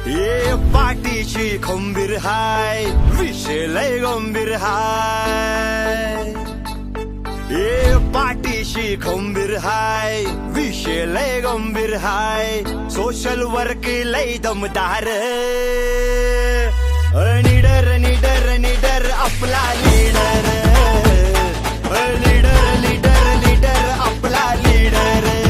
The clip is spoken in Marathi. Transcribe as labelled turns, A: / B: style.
A: ये पाठीशी खंबीर हाय, विषय लय गंभीर हाय. ये पाठीशी खंबीर हाय, विषय लय गंभीर हाय. सोशल वर्क लय दमदार, निडर निडर निडर आपला लीडर. लीडर लीडर लीडर आपला लीडर.